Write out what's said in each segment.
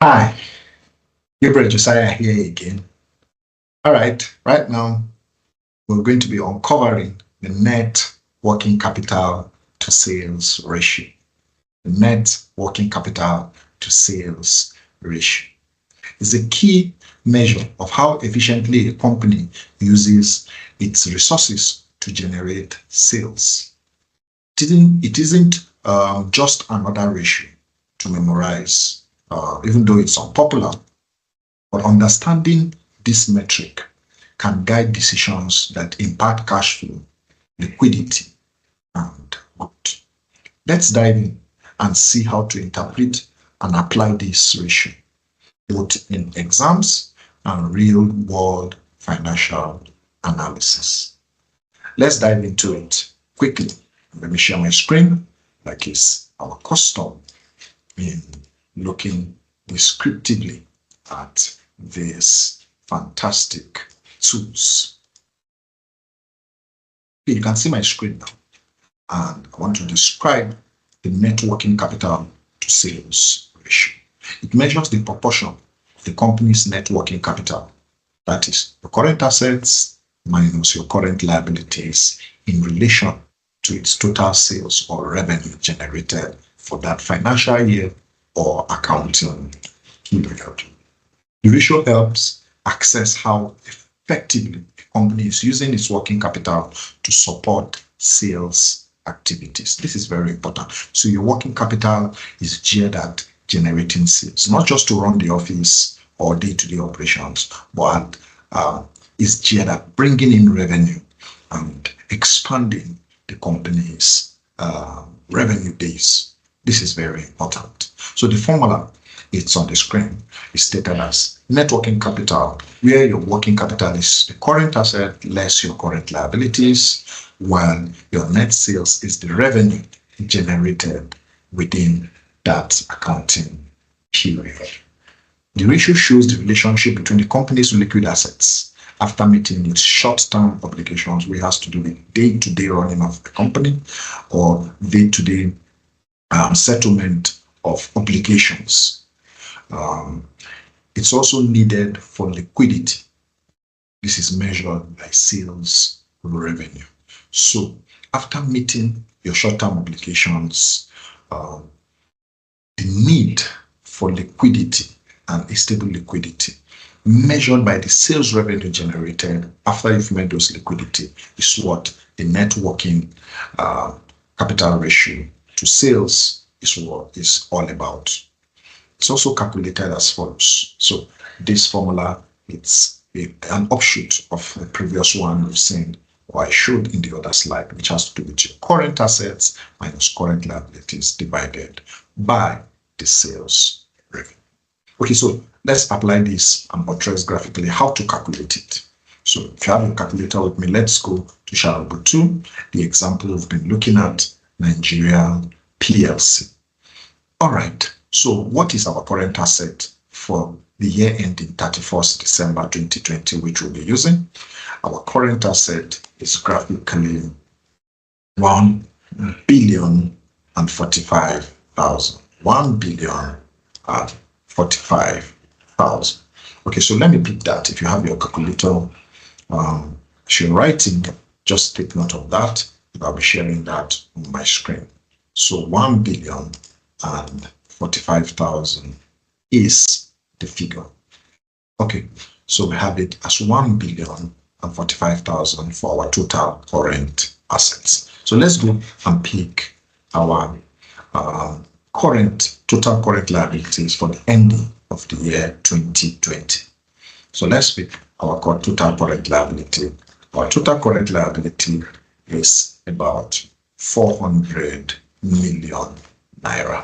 Hi, Gabriel Josiah here again. All right now we're going to be uncovering the net working capital to sales ratio. The net working capital to sales ratio is a key measure of how efficiently a company uses its resources to generate sales. It isn't just another ratio to memorize, even though it's unpopular. But understanding this metric can guide decisions that impact cash flow, liquidity, and growth. Let's dive in and see how to interpret and apply this ratio, both in exams and real world financial analysis. Let's dive into it quickly. Let me share my screen, like is our custom in looking descriptively at these fantastic tools. You can see my screen now, and I want to describe the net working capital to sales ratio. It measures the proportion of the company's net working capital, that is, your current assets minus your current liabilities, in relation to its total sales or revenue generated for that financial year or accounting period. The ratio helps assess how effectively a company is using its working capital to support sales activities. This is very important. So your working capital is geared at generating sales, not just to run the office or day-to-day operations, but is geared at bringing in revenue and expanding the company's revenue base. This is very important. So the formula, it's on the screen, is stated as net working capital, where your working capital is the current asset less your current liabilities, while your net sales is the revenue generated within that accounting period. The ratio shows the relationship between the company's liquid assets after meeting its short-term obligations, which has to do with day-to-day running of the company or day-to-day settlement of obligations. It's also needed for liquidity. This is measured by sales revenue. So after meeting your short-term obligations, the need for liquidity and a stable liquidity measured by the sales revenue generated after you've made those liquidity is what the net working capital ratio to sales is what is all about. It's also calculated as follows. So this formula, it's an offshoot of the previous one we've seen, or I showed in the other slide, which has to do with your current assets minus current liabilities divided by the sales revenue. Okay, so let's apply this and portray graphically how to calculate it. So if you have your calculator with me, let's go to Sharable 2, the example we've been looking at, Nigeria PLC. All right, so what is our current asset for the year ending 31st December 2020, which we'll be using? Our current asset is graphically 1 billion and 45,000. 1 billion and 45,000. Okay, so let me pick that. If you have your calculator, if you're writing, just take note of that. I'll be sharing that on my screen. So 1 billion and 45,000 is the figure. Okay, so we have it as 1 billion and 45,000 for our total current assets. So let's go and pick our total current liabilities for the ending of the year 2020. So let's pick our total current liability. Our total current liability is about 400 million naira.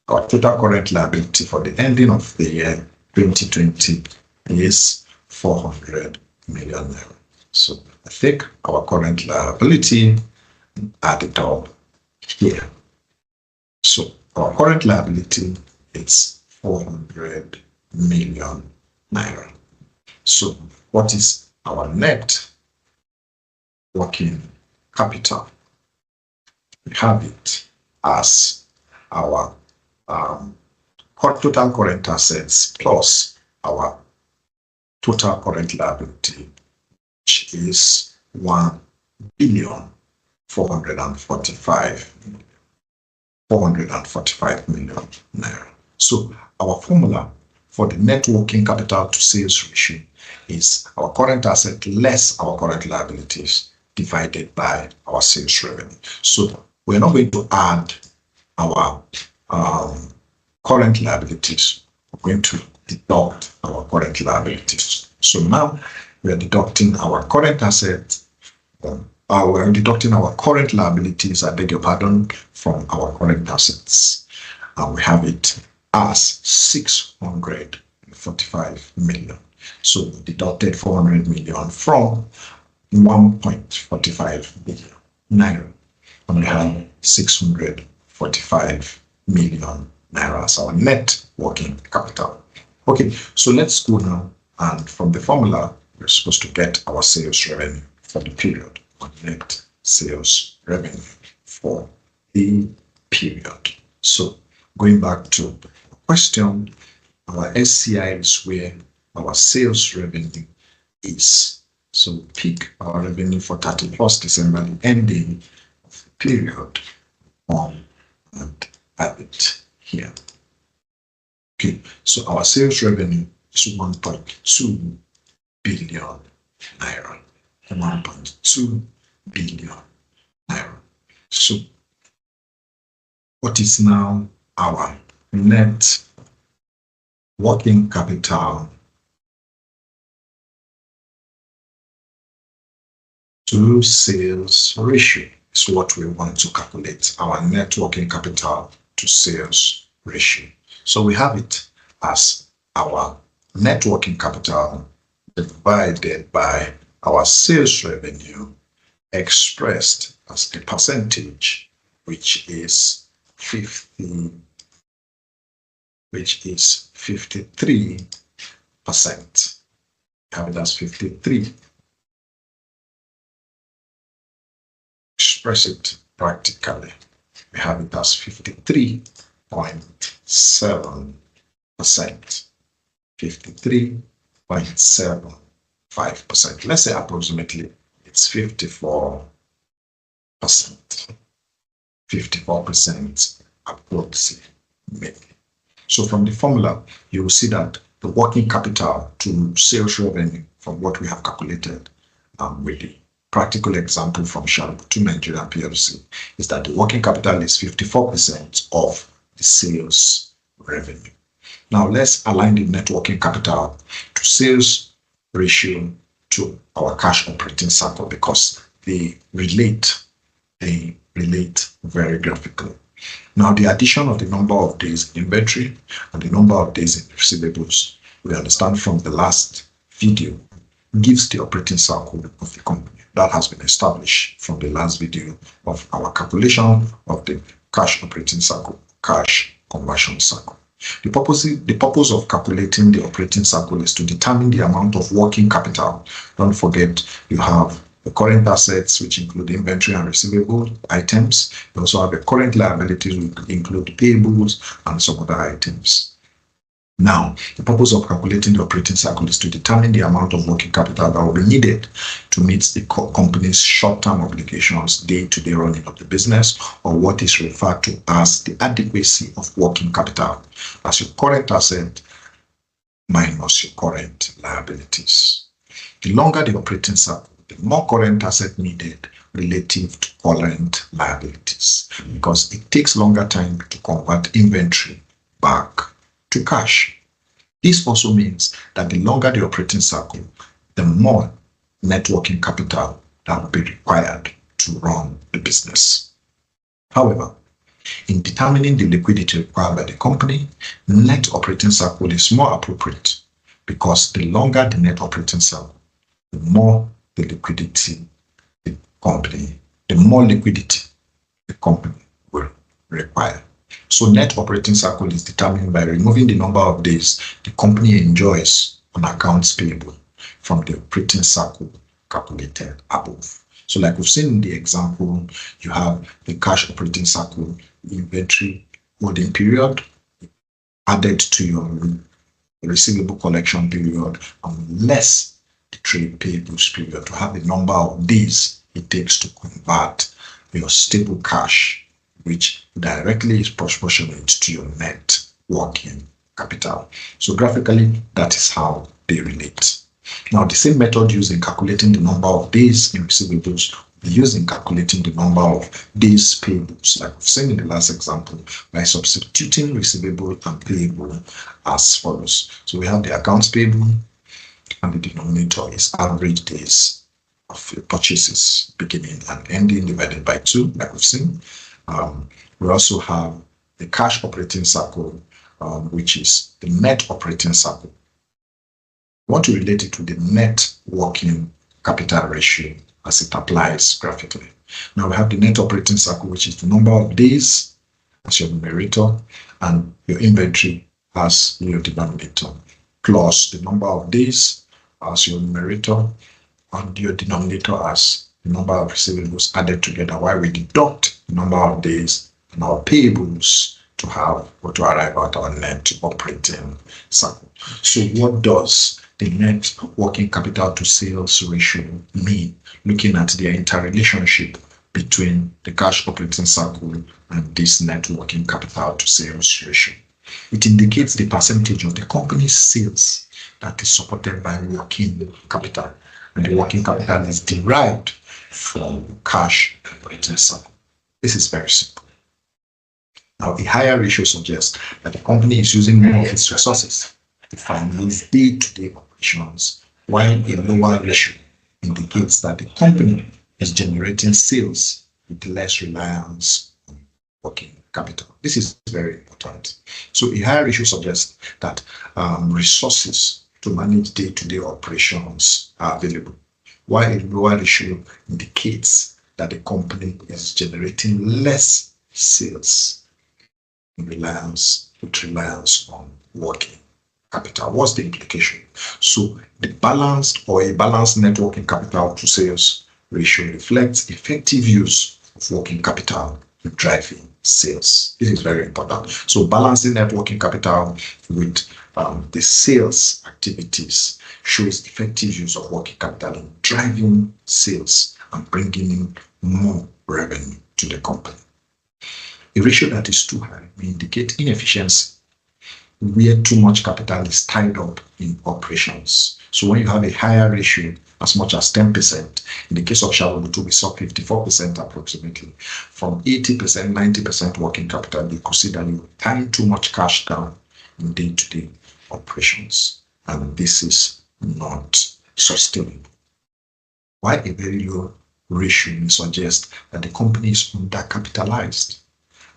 Our total current liability for the ending of the year 2020 is 400 million naira. So I think our current liability add it up here. So our current liability is 400 million naira. So what is our net working capital? We have it as our total current assets plus our total current liability, which is 1,445 million naira. So our formula for the net working capital to sales ratio is our current asset less our current liabilities divided by our sales revenue. So we're not going to add our current liabilities. We're going to deduct our current liabilities. So now we are deducting our current assets. We're deducting our current liabilities, I beg your pardon, from our current assets. And we have it as 645 million. So we deducted 400 million from 1.45 billion naira. And we have 645 million naira as our net working capital. Okay, so let's go now, and from the formula, we're supposed to get our sales revenue for the period, or net sales revenue for the period. So going back to the question, our SCI is where our sales revenue is. So pick our revenue for 31st December, the ending of the period, and add it here. Okay, so our sales revenue is 1.2 billion naira. 1.2 billion naira. So what is now our net working capital to sales ratio? Is what we want to calculate, our net working capital to sales ratio. So we have it as our net working capital divided by our sales revenue expressed as a percentage, which is 53%. Have it as 53. Express it practically. We have it as 53.7%. 53.75%. Let's say approximately it's 54%. 54% approximately. So from the formula, you will see that the working capital to sales revenue from what we have calculated with the practical example from Shaributu Nigeria PLC is that the working capital is 54% of the sales revenue. Now let's align the net working capital to sales ratio to our cash operating cycle, because they relate very graphically. Now the addition of the number of days in inventory and the number of days in receivables, we understand from the last video, gives the operating cycle of the company. That has been established from the last video of our calculation of the cash operating cycle, cash conversion cycle. The purpose of calculating the operating cycle is to determine the amount of working capital. Don't forget, you have the current assets, which include inventory and receivable items. You also have the current liabilities, which include payables and some other items. Now, the purpose of calculating the operating cycle is to determine the amount of working capital that will be needed to meet the company's short-term obligations, day-to-day running of the business, or what is referred to as the adequacy of working capital as your current asset minus your current liabilities. The longer the operating cycle, the more current asset needed relative to current liabilities, because it takes longer time to convert inventory back to cash. This also means that the longer the operating cycle, the more net working capital that will be required to run the business. However, in determining the liquidity required by the company, net operating cycle is more appropriate, because the longer the net operating cycle, the more the liquidity the company will require. So net operating cycle is determined by removing the number of days the company enjoys on accounts payable from the operating cycle calculated above. So like we've seen in the example, you have the cash operating cycle, inventory holding period, added to your receivable collection period unless the trade payables period, to have the number of days it takes to convert your stable cash, which directly is proportionate to your net working capital. So graphically, that is how they relate. Now, the same method used in calculating the number of days in receivables will be used in calculating the number of days payables, like we've seen in the last example, by substituting receivable and payable as follows. So we have the accounts payable, and the denominator is average days of your purchases beginning and ending divided by 2, like we've seen. We also have the cash operating cycle, which is the net operating cycle. We want to relate it to the net working capital ratio as it applies graphically. Now we have the net operating cycle, which is the number of days as your numerator and your inventory as your denominator, plus the number of days as your numerator and your denominator as the number of receivables added together, while we deduct the number of days and our payables to have or to arrive at our net operating cycle. So what does the net working capital to sales ratio mean, looking at the interrelationship between the cash operating cycle and this net working capital to sales ratio? It indicates the percentage of the company's sales that is supported by working capital, and the working capital is derived from cash operating cycle. This is very simple. Now, a higher ratio suggests that the company is using more of its resources to finance day-to-day operations, while a lower ratio indicates that the company is generating sales with less reliance on working capital. This is very important. So a higher ratio suggests that resources to manage day-to-day operations are available, while a lower ratio indicates that the company is generating less sales with reliance on working capital. What's the implication? So the balanced or a balanced net working capital to sales ratio reflects effective use of working capital in driving sales. This is very important. So balancing net working capital with the sales activities shows effective use of working capital in driving sales and bringing in more revenue to the company. A ratio that is too high may indicate inefficiency, where too much capital is tied up in operations. So when you have a higher ratio, as much as 10%, in the case of Shabobutu, we saw 54% approximately, from 80%, 90% working capital, you could see that you're tying too much cash down in day-to-day operations. And this is not sustainable. While a very low ratio may suggest that the company is undercapitalized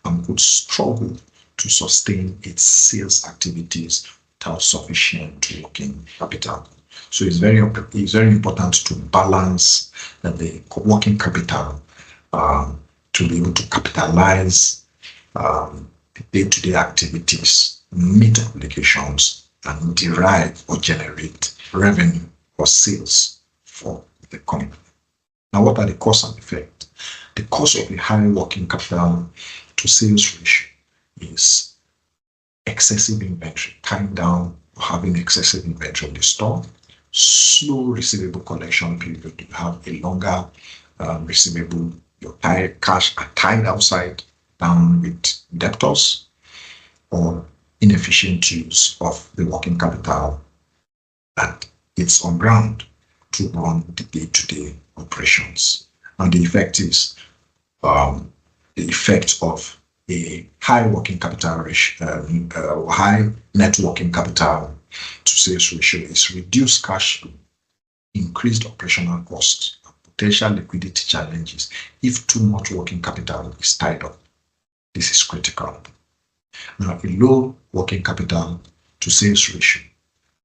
and would struggle to sustain its sales activities without sufficient working capital. So it's very important to balance the working capital to be able to capitalize the day-to-day activities, meet obligations, and derive or generate revenue or sales for the company. Now, what are the cause and effect? The cause of the high working capital to sales ratio is excessive inventory, tying down or having excessive inventory in the store, slow receivable collection period. You have a longer receivable, your cash are tied outside down with debtors, or inefficient use of the working capital that it's on ground to run the day-to-day operations. And the effect is the effect of a high working capital ratio, high net working capital to sales ratio is reduced cash flow, increased operational costs, and potential liquidity challenges if too much working capital is tied up. This is critical. Now, a low working capital to sales ratio,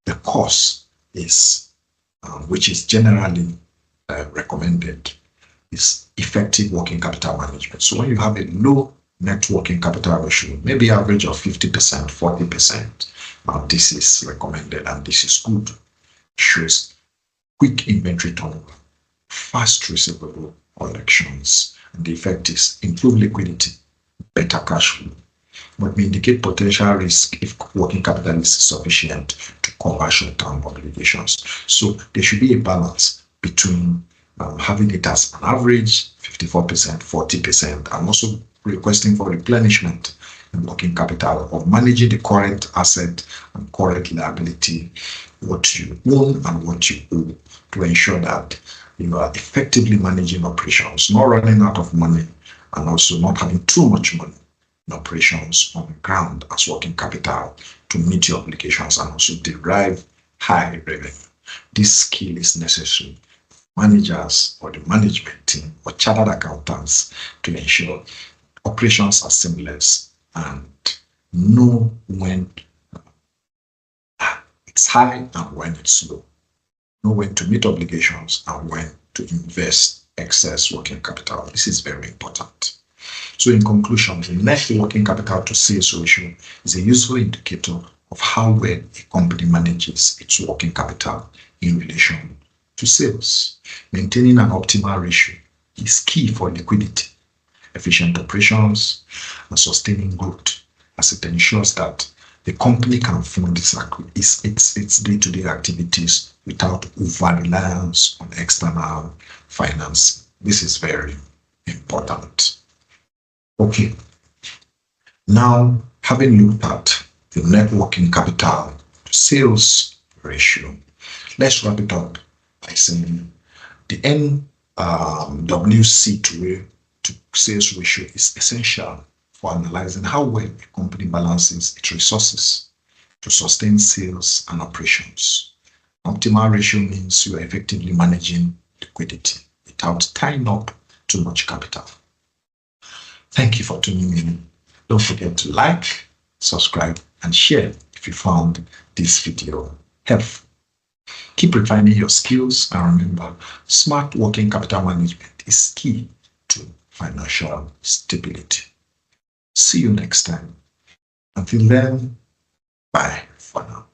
the cause is, which is generally recommended, is effective working capital management. So when you have a low net working capital ratio, maybe average of 50%, 40%, this is recommended and this is good. It shows quick inventory turnover, fast receivable collections, and the effect is improved liquidity, better cash flow. but may indicate potential risk if working capital is sufficient to cover short-term obligations. So there should be a balance between having it as an average 54%, 40%, and also requesting for replenishment in working capital, or managing the current asset and current liability, what you own and what you owe, to ensure that you are effectively managing operations, not running out of money, and also not having too much money in operations on the ground as working capital to meet your obligations and also derive high revenue. This skill is necessary for managers or the management team or chartered accountants to ensure operations are seamless and know when it's high and when it's low. Know when to meet obligations and when to invest excess working capital. This is very important. So in conclusion, the net working capital to sales ratio is a useful indicator of how well a company manages its working capital in relation to sales. Maintaining an optimal ratio is key for liquidity, efficient operations, and sustaining growth, as it ensures that the company can fund its day-to-day activities without over-reliance on external finance. This is very important. Okay, now having looked at the net working capital to sales ratio, let's wrap it up by saying the NWC to sales ratio is essential for analyzing how well a company balances its resources to sustain sales and operations. Optimal ratio means you are effectively managing liquidity without tying up too much capital. Thank you for tuning in. Don't forget to like, subscribe, and share if you found this video helpful. Keep refining your skills, and remember, smart working capital management is key to financial stability. See you next time. Until then, bye for now.